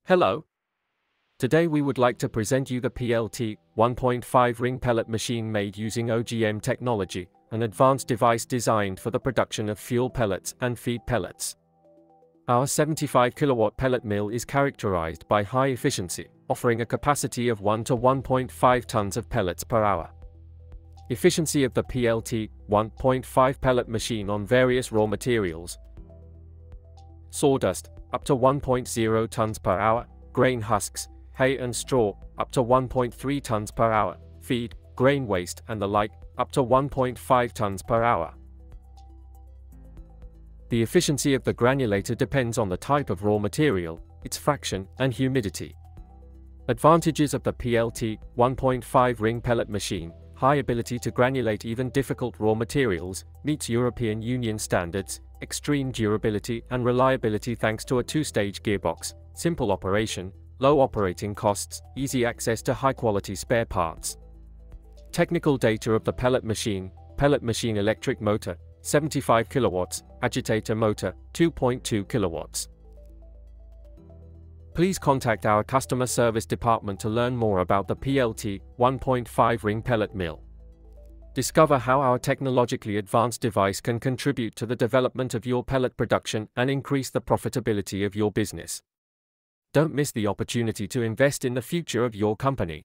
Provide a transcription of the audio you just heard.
Hello. Today we would like to present you the PLT 1.5 ring pellet machine made using OGM technology, an advanced device designed for the production of fuel pellets and feed pellets. Our 75 kilowatt pellet mill is characterized by high efficiency, offering a capacity of 1 to 1.5 tons of pellets per hour. Efficiency of the PLT 1.5 pellet machine on various raw materials: sawdust, up to 1.0 tons per hour; grain husks, hay and straw, up to 1.3 tons per hour; feed, grain waste and the like, up to 1.5 tons per hour. The efficiency of the granulator depends on the type of raw material, its fraction, and humidity. Advantages of the PLT 1.5 ring pellet machine: high ability to granulate even difficult raw materials, meets European Union standards; extreme durability and reliability thanks to a two-stage gearbox; simple operation; low operating costs; easy access to high-quality spare parts. Technical data of the pellet machine: electric motor, 75 kilowatts, agitator motor, 2.2 kilowatts. Please contact our customer service department to learn more about the PLT 1.5 ring pellet mill. Discover how our technologically advanced device can contribute to the development of your pellet production and increase the profitability of your business. Don't miss the opportunity to invest in the future of your company.